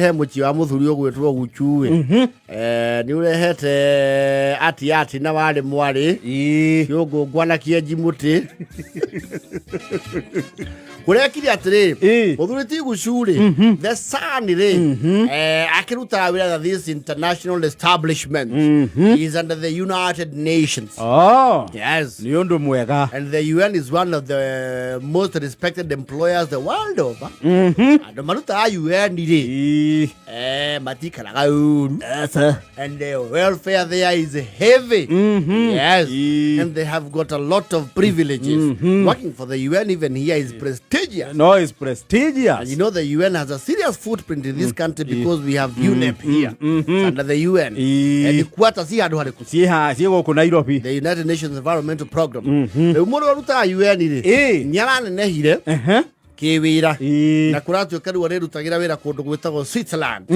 he muchi wa muthuri ogwetwo Guchu ni urehete ati na wale mwari kiogo ngwana kienji muti kurekire atiri muthuri ti Guchu the son akiruta wira this international establishment is under the United Nations. Yes, ni undu mwega, and the UN is one of the most respected employers the world over. And maruta UN ri matikaraga uru, and the welfare there is heavy. Yes, and they have got a lot of privileges. Working for the UN even here is prestigious. No, it's prestigious. And you know the UN has a serious footprint in this country because we have UNEP here under the UN. And the quarter si hadu hadu Nairobi, the United Nations Environmental Program. The umoro ruta UN ri nyarane nehire kiwira na kuratu karu rutagira wira kundu gwetagwo Switzerland.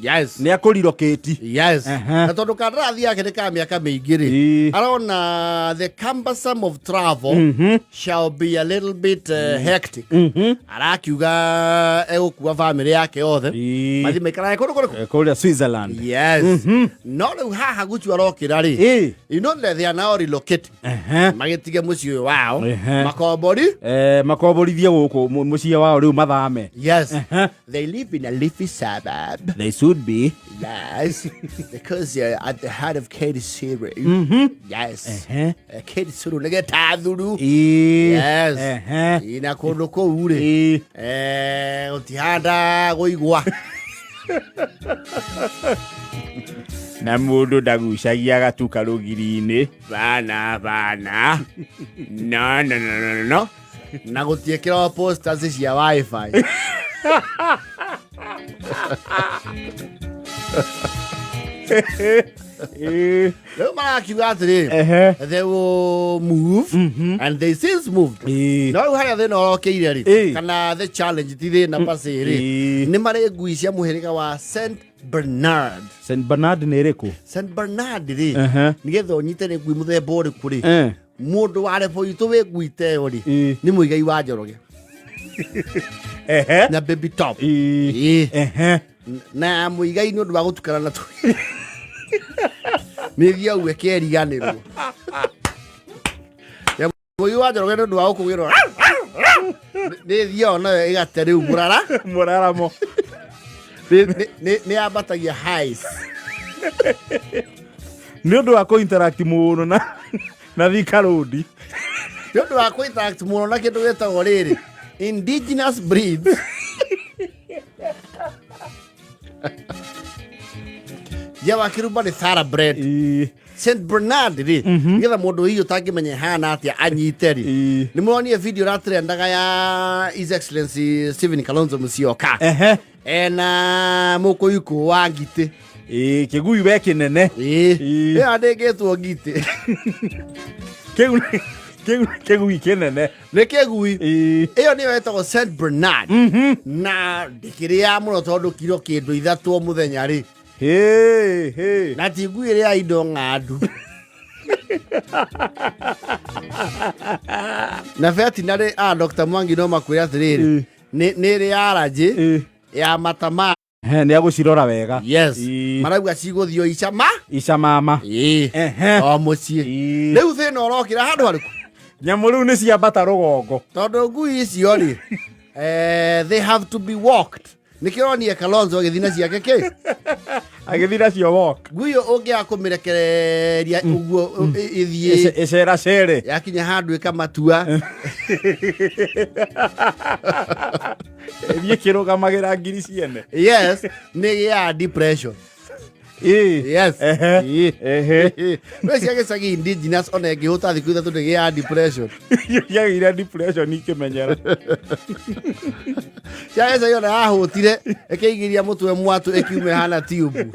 Yes, ne akuliroketi. Yes, na tondu karathi yake ni ka miaka meingiri arona the cumbersome of travel shall be a little bit hectic. Arakiuga egukua family yake othe mathi mekara kuria Switzerland. Yes, no riu haha Guchu arokira ri you know that they are now relocating magitige muci wao makoborithie guku muciya wao riu mathame. Yes, they live in a leafy suburb. They should be. Yes, because they're at the heart of Katy City. Yes, Katy City negeta thuru. Yes, ina kundu ko ure utihanda goigwa na mundu ndagucagia gatuka rugiri-ini bana no na gutiekera posters cia wifi. They will move and they since moved. No higher than all okay. Kana the challenge today na pasere. Ni mare ngui cia muhiriga wa St Bernard. St Bernard ni riko? St Bernard ri. Nigetho nyite ni ngui muthemba uriku ri. Mundu ware po itu we ngui te ori. Ni muigai wa Njoroge. Na baby top. Na muigai ni undu wa gutukana na tu. Nithia uweke riganirwo ya muigai wa Njoroge ndu wa ukugirwo nithia ona igatere murara mo ne abatagia highs ni undu wa ko interact muno na thika road ni undu wa ko interact muno na kindu getagwo riri indigenous breeds. Ya wakiruba ni thoroughbred St Bernard ri ngetha mundu hiyo tangimenya hana atia anyiteri ni muonie video ratrendaga ya His Excellency Stephen Kalonzo Musyoka na mukuiko wa ngite kigui we kinene adegetwo ngite kegui kinene ne kegui iyo ni wetagwo St Bernard na ndikiria muno tondu kiro kindu ithatwo muthenya ri na tigui ria indo ng'andu na veterinary Dr. Mwangi no makwira atiriri ni ri allergy ya matama ni agucirora wega. Yes, marauga ciguthio icamama o mucie riu thina urokira handu hariku nyamu riu ni ciambata rugongo tondu ngui icio ri they have to be walked. Nikironie Kalonzo agithina ciake ki agithina cio walk ngui ungia kumirekereria uguo ithie ecera cere yakinya handu ikamatua ithie kirugamagira ngiri ciene. Yes, ni ya depression. Yes. Wewe siage sagi indigenous ona ngihota thiku ithatu ni ya depression. Yagira depression ikimenyera. Siage sagi ona ahutire ekeigiria mutwe mwatu ekiume hana tube.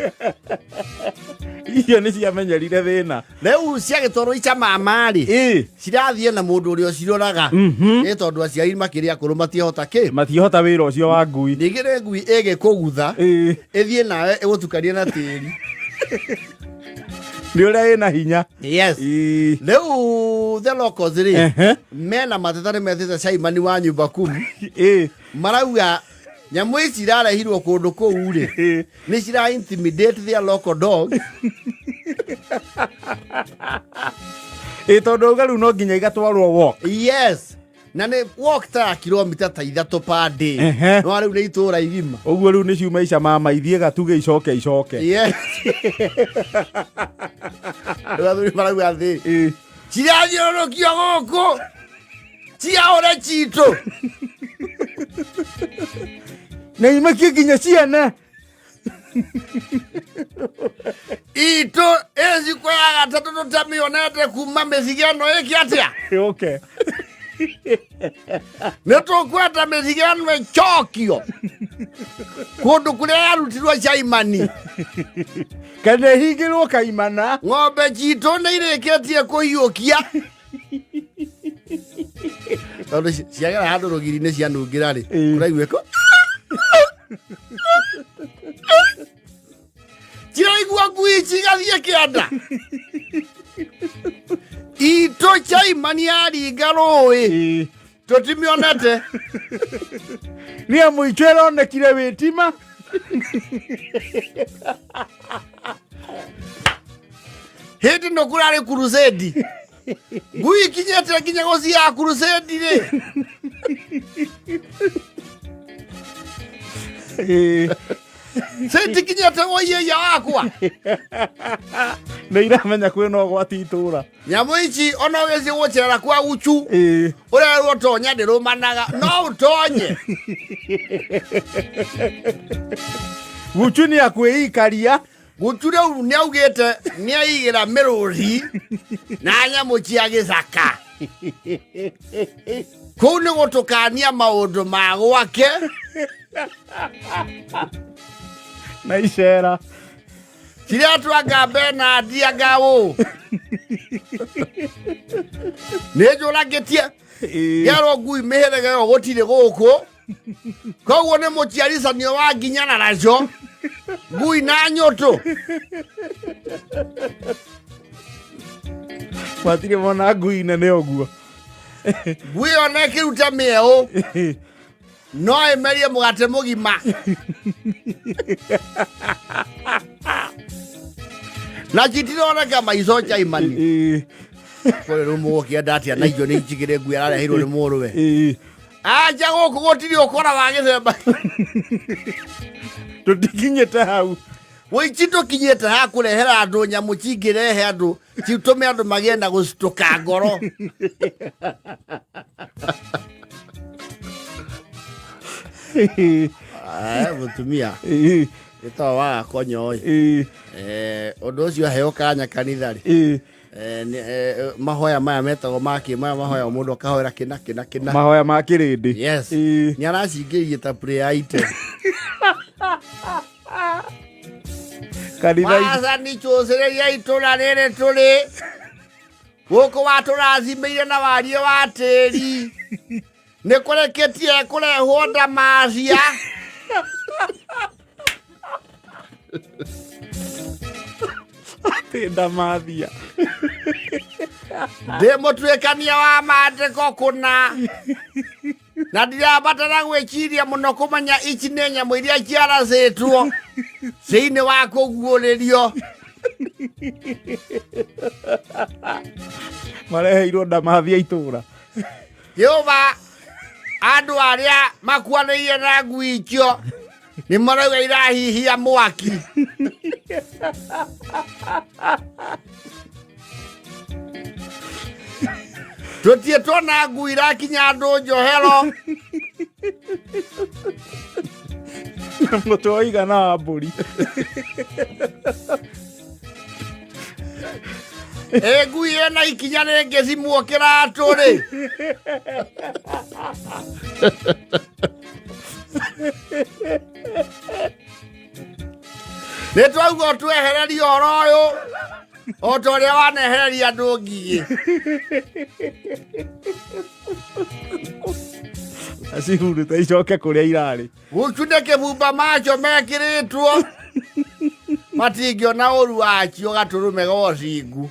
Iyo ni ciamenyerire thina. Riu ciage toro ica mamari. Cirathie na mundu uri ociroraga. Ni tondu aciari makiria kuru matihota ki. Matihota wira ucio wa ngui. Ndigire ngui ege kugutha. Ithie nawe egutukania na tiri. Ni ura ina hinya. Yes. Riu the locals ri mena matetare methete caimani wa nyumba kumi. Marauga Nyamu ici irarehirwo kundu kuu ri ni cira intimidate their local dog. Tondu uga riu no nginya igatwarwo walk. Yes. Na ne walk ta kilomita ta 3 per day. No riu ni itura igima. Uguo riu ni ciuma ica mama ithie gatuge icoke. Yes. Ndio mara thi. Ciranyorokio guku. Ciaore cito. Na imakie nginya ciana. Ito ezi kwa gatatu tutamionete kuma methigano iki atia. Okay. Neto kwata methigano chokio. Kundu kuria arutirwo Chaimani. Kana higirwo Kaimana. Ng'ombe cito nĩ irĩkĩtie kũhiũkia. Tondũ ciagera handũ rũgiri-inĩ cianungĩra rĩ, ũraigua ko. Ciraigua ngui cigathiĩ kĩanda. Ito Chaimani aringa rũĩ. Tũtimĩonete. Nĩ amu ichwera onekire wĩtima. Hindi no kurare crusade. Ngui kinyete kinya gozi ya crusade re. Senti kinyete oye ya akwa. Nĩ iramenya kwĩna ũgwati itura. Nyamu ici ona wezi wochera kwa Guchu. Urerwo tonya ndirumanaga no utonye. Guchu ni akwĩikaria. Guchu rĩu nĩ augĩte nĩ aigira mĩrũri na nyamũ cia gĩthaka. Kũu nĩ gũtukania maũndũ ma gwake na icera. Ciria twanga bena ndianga ũ. Nĩ njũragĩtie. Gerwo ngui mĩhĩrĩga ĩyo gũtirĩ gũkũ. Koguo nĩ mũciaricanio wa nginya na racio. Ngui na nyũtũ. Matirĩ mona ngui nene ũguo. Ngui ona ĩkĩruta mĩeũ. No ĩmerie mũgate mũgima. Na citironeka maico Chaimani. Kũrĩ rĩu mũgũkĩenda atĩa na icio nĩ njigĩre ngui ararehirwo nĩ mũrũwe. Anja gũkũ gũtirĩ ũkora wa gĩthemba. Tũtikinyĩte hau. Wĩici tũkinyĩte ha kũrehera andũ nyamũ cingĩrehe andũ citũme andũ magĩe na gũcitũka ngoro. Mũtumia gĩtoo waga konyo ũndũ ũcio aheo kanya kanitha-rĩ. Mahoya maya metagwo maki maya mahoya mũndũ akahoera kĩna. Mahoya ma kĩrĩndĩ. Yes. Nĩ aracingĩirie ta prayer item. Wathani cũcĩrĩria itũra rĩrĩ tũrĩ. Gũkũ watũrathimĩire na warie wa tĩri. Nĩ kũrĩkĩtie kũrehwo ndamathia. Ndamathia. Ndĩ mũtuĩkania wa maandĩko kũna. Na ndirabatara gwĩciria mũno kũmenya ici nĩ nyamũ iria ciaracĩtwo thĩinĩ wa kũguũrĩrio. Mareheirwo ndamathia itũra. Jehova andũ arĩa makuanĩire na ngui icio nĩ marauga irahuhia mwaki. Tũtiĩ na ngui irakinya andũ njohero. Mũtwe waigana wa mbũri. Ngui ĩna ikinya rĩngĩ cimwo kĩratũ-rĩ. Nĩ twauga twehererie ũhoro ũyũ o ta ũrĩa wanehereria andũ ngigĩ. Acihurute icoke kũrĩa irarĩ. Guchu nĩ kĩbumba macio mekĩrĩtwo. Matingĩona ũru wacio gatũrũme gocingu.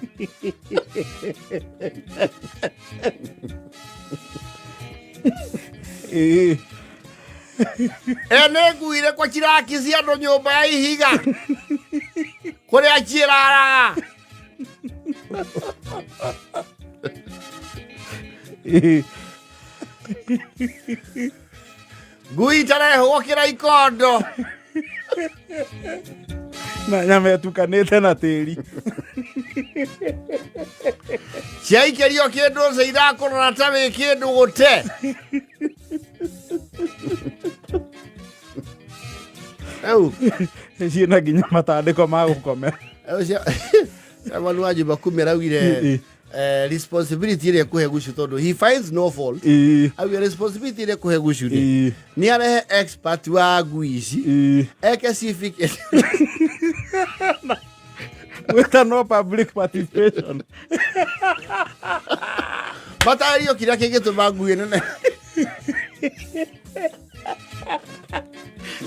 Ene nguire kwa chirakisi andu nyumba ya ihiga. Kuria chirara. Ngui tareho kira ikondo. Na nyama tukanete na tĩri. Ciaikerio kĩndũ nse irakorora ta wĩ kĩndũ gũte. Ew. Ciĩna nginya matandĩko ma gũkomera. Abantu wajimba kumera wire responsibility ĩrĩa kũhe Guchu tondũ he finds no fault. Awie responsibility ĩrĩa kũhe Guchu nĩ arehe expert wa ngui ici. Eke civic with no public participation. Matario kĩrĩa kĩngĩtũma ngui nene.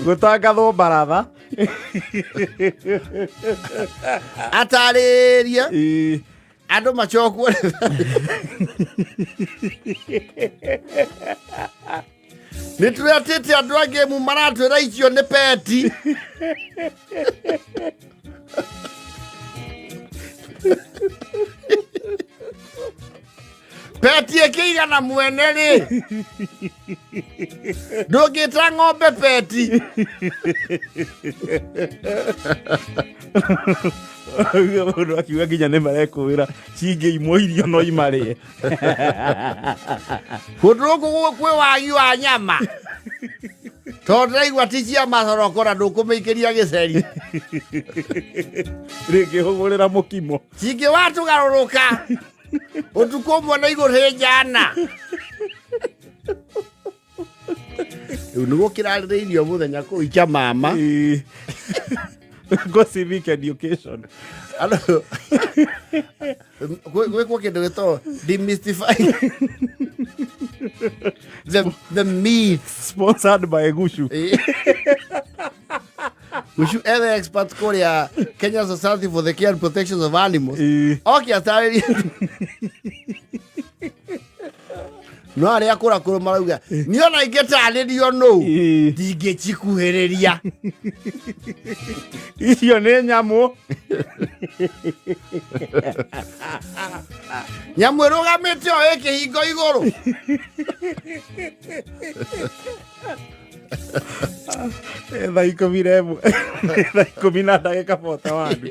Gũtangathwo baratha. Atarĩria. Andu machokwo. Nituretete andu angi mu maratwira icio ni peti. Peti ĩkĩigana mwene rĩ. Ndũngĩta ng'ombe peti. Mũndũ akiuga nginya nĩ marekũĩra cingĩimwo irio no imarĩe. Kũndũ gũkũ kwĩ wagi wa nyama. Tondũ ndaigua ti cia macorokora ndũkũmĩikĩria gĩceri. Rĩngĩ hũgũrĩra mũkimo. Cingĩwatũgarũrũka. Ũtukũ ũmwe na igũrũ rĩ njana. Rĩu nĩguo kĩrarĩrĩirio mũthenya kũikia mama. Go civic education. Gwĩkwo kĩndũ gĩtagwo demystifying the myths. Sponsored by Guchu. Guchu the expert kũrĩa Kenya Society for the Care and Protection of Animals. Okay, atarĩria. No arĩa kũrakũrũ marauga nĩ ona ingĩtarĩrio no ndingĩcikuhĩrĩria. Icio nĩ nyamũ. Nyamũ ĩrũgamĩte o ĩkĩhingo igũrũ. Thaa 11 na ndagĩka 41.